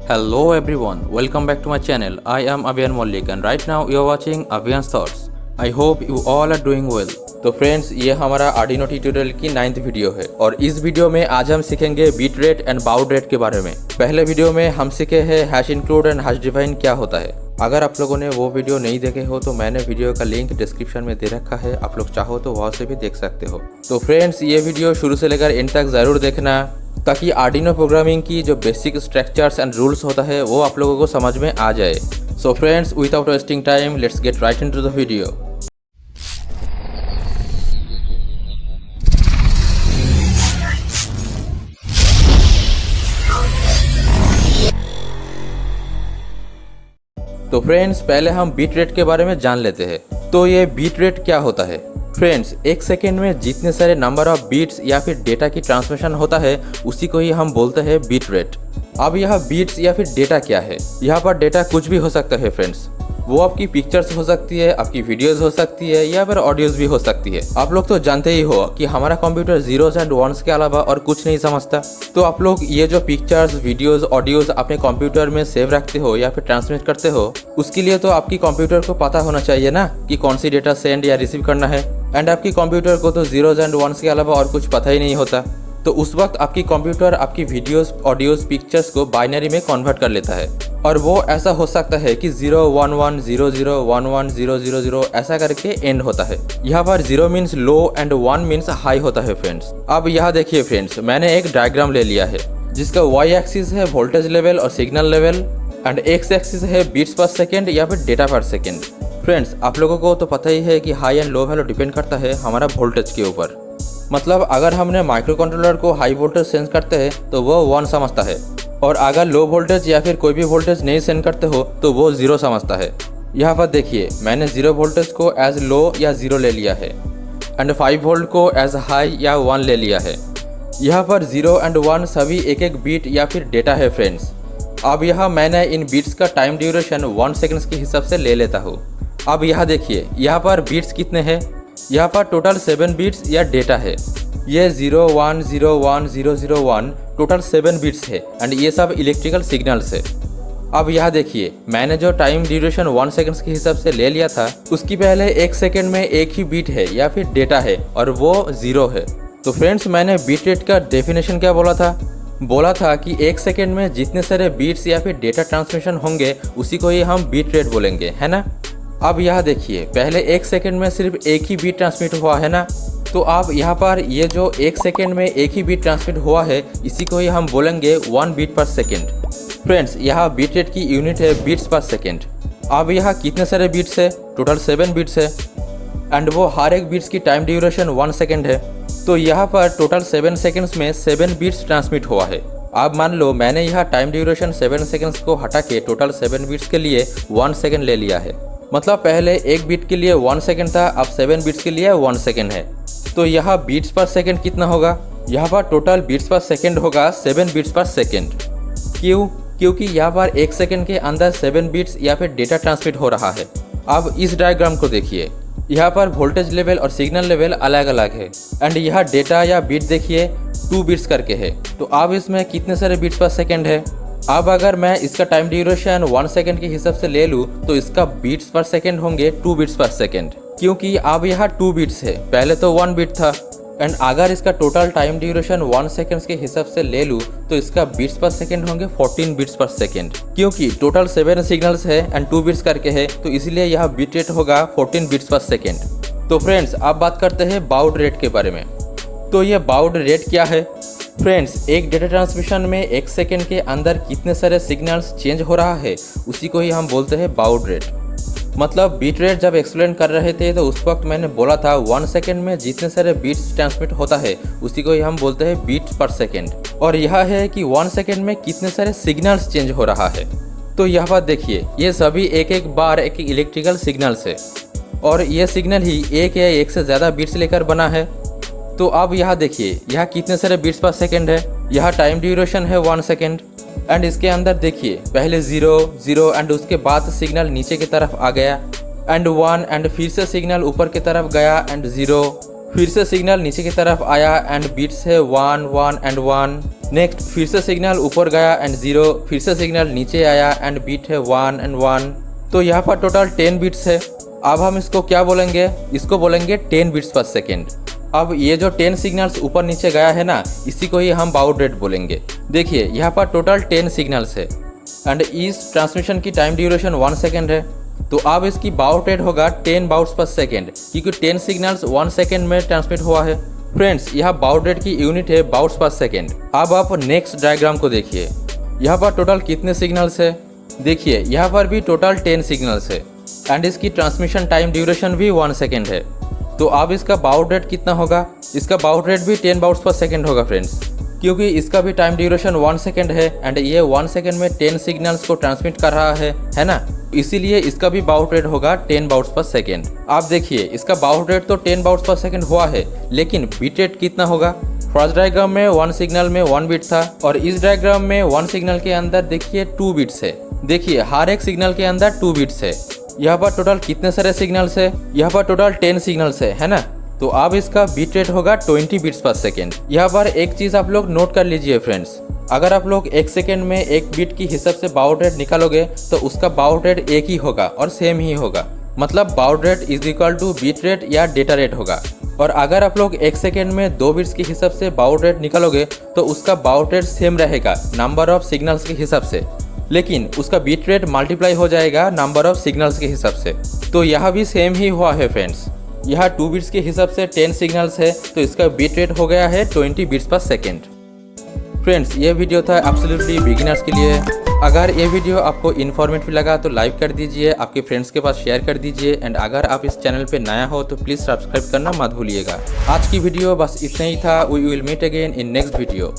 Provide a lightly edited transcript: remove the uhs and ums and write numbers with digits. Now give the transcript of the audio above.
Hello everyone, welcome back to my channel. I am Abhiyan Mollik and right now you are watching Abhiyan's Thoughts. I hope you all are doing well. तो friends, ये हमारा Arduino tutorial की 9th video है और इस video में आज हम सीखेंगे bit rate and baud rate के बारे में। पहले वीडियो में हम सीखे हैं hash include and hash define क्या होता है। अगर आप लोगों ने वो वीडियो नहीं देखे हो तो मैंने वीडियो का लिंक डिस्क्रिप्शन में दे रखा है, आप लोग चाहो तो वहाँ से भी देख सकते हो। तो फ्रेंड्स, ये वीडियो शुरू से लेकर एंड तक ज़रूर देखना ताकि आर्डिनो प्रोग्रामिंग की जो बेसिक स्ट्रक्चर्स एंड रूल्स होता है वो आप लोगों को समझ में आ जाए। So friends, without wasting time let's get right into the video. तो फ्रेंड्स, पहले हम बीट रेट के बारे में जान लेते हैं। तो ये बीट रेट क्या होता है? फ्रेंड्स, एक सेकेंड में जितने सारे नंबर ऑफ बीट्स या फिर डेटा की ट्रांसमिशन होता है उसी को ही हम बोलते हैं बीट रेट। अब यह बीट्स या फिर डेटा क्या है? यहाँ पर डेटा कुछ भी हो सकता है फ्रेंड्स। वो आपकी पिक्चर्स हो सकती है, आपकी वीडियोस हो सकती है या फिर ऑडियोज भी हो सकती है। आप लोग तो जानते ही हो कि हमारा कंप्यूटर जीरोस एंड वंस के अलावा और कुछ नहीं समझता। तो आप लोग ये जो पिक्चर्स, वीडियोस, ऑडियोज अपने कंप्यूटर में सेव रखते हो या फिर ट्रांसमिट करते हो, उसके लिए तो आपकी कंप्यूटर को पता होना चाहिए ना कि कौन सी डेटा सेंड या रिसीव करना है। एंड आपकी कंप्यूटर को तो जीरोस एंड वंस के अलावा और कुछ पता ही नहीं होता। तो उस वक्त आपकी कंप्यूटर आपकी वीडियोस, ऑडियोज, पिक्चर्स को बाइनरी में कन्वर्ट कर लेता है। और वो ऐसा हो सकता है कि 01100110000 ऐसा करके एंड होता है। यहाँ पर 0 means low and 1 means high होता है फ्रेंड्स। अब यहाँ देखिए फ्रेंड्स, मैंने एक डायग्राम ले लिया है जिसका वाई एक्सिस है वोल्टेज लेवल और signal level and x axis है बीट्स पर सेकेंड या फिर डेटा पर सेकेंड। फ्रेंड्स, आप लोगों को तो पता ही है कि high and low value depend करता है हमारा वोल्टेज के ऊपर। मतलब अगर हमने माइक्रो कंट्रोलर को हाई वोल्टेज सेंस करते हैं तो वो 1 समझता है, और अगर लो वोल्टेज या फिर कोई भी वोल्टेज नहीं सेंड करते हो तो वो 0 समझता है। यहाँ पर देखिए, मैंने 0 वोल्टेज को एज लो या 0 ले लिया है एंड 5 वोल्ट को एज हाई या 1 ले लिया है। यहाँ पर 0 एंड 1 सभी एक एक बीट या फिर डेटा है फ्रेंड्स। अब यहाँ मैंने इन बीट्स का टाइम ड्यूरेशन 1 सेकेंड्स के हिसाब से ले लेता हूँ। अब यहाँ देखिए, यहाँ पर बीट्स कितने हैं? यहाँ पर टोटल 7 बीट्स या डेटा है। ये 0101001 टोटल 7 बीट्स है एंड ये सब इलेक्ट्रिकल सिग्नल्स है। अब यहाँ देखिए, मैंने जो टाइम ड्यूरेशन 1 सेकेंड्स के हिसाब से ले लिया था उसकी पहले 1 सेकेंड में एक ही बीट है या फिर डेटा है और वो 0 है। तो फ्रेंड्स, मैंने बीट रेट का डेफिनेशन क्या बोला था? बोला था कि 1 सेकेंड में जितने सारे बीट्स या फिर डेटा ट्रांसमिशन होंगे उसी को ही हम बीट रेट बोलेंगे, है ना। अब यहाँ देखिए, पहले 1 सेकेंड में सिर्फ एक ही बीट ट्रांसमिट हुआ है ना। तो आप यहाँ पर ये जो 1 सेकेंड में एक ही बीट ट्रांसमिट हुआ है इसी को ही हम बोलेंगे 1 बीट पर सेकेंड। फ्रेंड्स, यहाँ बीट रेट की यूनिट है बीट्स पर सेकेंड। अब यहाँ कितने सारे बीट्स है? टोटल 7 बीट्स है एंड वो हर एक बीट्स की टाइम ड्यूरेशन 1 सेकेंड है। तो यहाँ पर टोटल 7 सेकेंड्स में 7 बीट्स ट्रांसमिट हुआ है। अब मान लो मैंने यहाँ टाइम ड्यूरेशन 7 सेकेंड्स को हटा के टोटल 7 बीट्स के लिए 1 सेकेंड ले लिया है। मतलब पहले एक बीट के लिए 1 सेकेंड था, अब 7 बीट्स के लिए 1 सेकेंड है। तो यहाँ बीट्स पर सेकेंड कितना होगा? यहाँ पर टोटल बीट्स पर सेकेंड होगा 7 बीट्स पर सेकेंड। क्यों? क्योंकि यहाँ पर 1 सेकेंड के अंदर 7 बीट्स या फिर डेटा ट्रांसमिट हो रहा है। अब इस डायग्राम को देखिए, यहाँ पर वोल्टेज लेवल और सिग्नल लेवल अलग अलग है एंड यहाँ डेटा या बीट देखिए 2 बीट्स करके है। तो अब इसमें कितने सारे बीट्स पर सेकेंड है? अब अगर मैं इसका टाइम ड्यूरेशन 1 सेकेंड के हिसाब से ले लूँ तो इसका बीट्स पर सेकेंड होंगे 2 बीट्स पर सेकेंड, क्योंकि अब यहाँ 2 बीट्स है, पहले तो 1 बीट था। एंड अगर इसका टोटल टाइम ड्यूरेशन 1 सेकेंड्स के हिसाब से ले लूँ तो इसका बीट्स पर सेकेंड होंगे 14 बीट्स पर सेकेंड, क्योंकि टोटल 7 सिग्नल्स है एंड 2 बीट्स करके है, तो इसलिए यह बीट रेट होगा 14 बीट्स पर सेकेंड। तो फ्रेंड्स, अब बात करते हैं बाउड रेट के बारे में। तो ये बाउड रेट क्या है? फ्रेंड्स, एक डेटा ट्रांसमिशन में 1 सेकेंड के अंदर कितने सारे सिग्नल्स चेंज हो रहा है उसी को ही हम बोलते हैं बाउड रेट। मतलब बीट रेट जब एक्सप्लेन कर रहे थे तो उस वक्त मैंने बोला था 1 सेकेंड में जितने सारे बीट्स ट्रांसमिट होता है उसी को ही हम बोलते हैं बीट्स पर सेकेंड। और यह है कि 1 सेकेंड में कितने सारे सिग्नल्स चेंज हो रहा है। तो यहाँ पर देखिए, ये सभी एक एक बार एक इलेक्ट्रिकल सिग्नल्स है और ये सिग्नल ही एक या एक से ज़्यादा बीट्स लेकर बना है। तो अब यहाँ देखिए, यहाँ कितने सारे बीट्स पर सेकेंड है? यहाँ टाइम ड्यूरेशन है 1 सेकेंड एंड इसके अंदर देखिए पहले 0 एंड उसके बाद सिग्नल नीचे की तरफ आ गया एंड 1 एंड फिर से सिग्नल ऊपर की तरफ गया एंड 0 फिर से सिग्नल नीचे की तरफ आया एंड बीट्स है 1 1 एंड 1। नेक्स्ट फिर से सिग्नल ऊपर गया एंड 0, फिर से सिग्नल नीचे आया एंड बीट है 1 एंड 1। तो यहाँ पर टोटल 10 बीट्स है। अब हम इसको क्या बोलेंगे, इसको बोलेंगे 10 बीट्स पर सेकेंड। अब ये जो 10 सिग्नल्स ऊपर नीचे गया है ना, इसी को ही हम बाउड रेट बोलेंगे। देखिए यहाँ पर टोटल 10 सिग्नल्स है एंड इस ट्रांसमिशन की टाइम ड्यूरेशन 1 सेकेंड है। तो अब इसकी बाउड रेट होगा 10 बाउट्स पर सेकेंड, क्योंकि 10 सिग्नल्स 1 सेकेंड में ट्रांसमिट हुआ है। फ्रेंड्स यह बाउड रेट की यूनिट है बाउट्स पर सेकेंड। अब आप नेक्स्ट डायग्राम को देखिए, यहाँ पर टोटल कितने सिग्नल्स है। देखिए यहाँ पर भी टोटल 10 सिग्नल्स है एंड इसकी ट्रांसमिशन टाइम ड्यूरेशन भी 1 सेकेंड है। तो अब इसका बाउड रेट कितना होगा, इसका बाउड रेट भी 10 बाउट्स पर सेकेंड होगा फ्रेंड्स, क्योंकि इसका भी टाइम ड्यूरेशन 1 सेकेंड है एंड ये 1 सेकेंड में 10 सिग्नल्स को ट्रांसमिट कर रहा है ना, इसीलिए इसका भी बाउड रेट होगा 10 बाउट्स पर सेकेंड। आप देखिए इसका बाउड रेट तो 10 बाउट्स पर सेकेंड हुआ है, लेकिन बीट रेट कितना होगा। फर्स्ट डायग्राम में 1 सिग्नल में 1 बीट था और इस डायग्राम में 1 सिग्नल के अंदर देखिए 2 बीट्स है। देखिए हर एक सिग्नल के अंदर 2 बीट्स है। यहाँ पर टोटल कितने सारे सिग्नल्स है, यहाँ पर टोटल 10 सिग्नल्स है ना। तो अब इसका बीट रेट होगा 20 बीट्स पर सेकेंड। यहाँ पर एक चीज़ आप लोग नोट कर लीजिए फ्रेंड्स, अगर आप लोग 1 सेकेंड में 1 बीट की हिसाब से बाउड रेट निकालोगे तो उसका बाउड रेट एक ही होगा और सेम ही होगा, मतलब baud rate is equal to bit rate या डेटा रेट होगा। और अगर आप लोग 1 सेकेंड में 2 बीट्स के हिसाब से बाउड रेट निकालोगे तो उसका बाउड रेट सेम रहेगा नंबर ऑफ सिग्नल्स के हिसाब से, लेकिन उसका बीट रेट मल्टीप्लाई हो जाएगा नंबर ऑफ सिग्नल्स के हिसाब से। तो यहाँ भी सेम ही हुआ है फ्रेंड्स, यहाँ 2 बीट्स के हिसाब से 10 सिग्नल्स है तो इसका बीट रेट हो गया है 20 बीट्स पर सेकेंड। फ्रेंड्स ये वीडियो था एब्सोल्युटली बिगिनर्स के लिए। अगर ये वीडियो आपको इन्फॉर्मेटिव लगा तो लाइक कर दीजिए, आपके फ्रेंड्स के पास शेयर कर दीजिए एंड अगर आप इस चैनल पे नया हो तो प्लीज़ सब्सक्राइब करना मत भूलिएगा। आज की वीडियो बस इतना ही था। We will meet again in next video.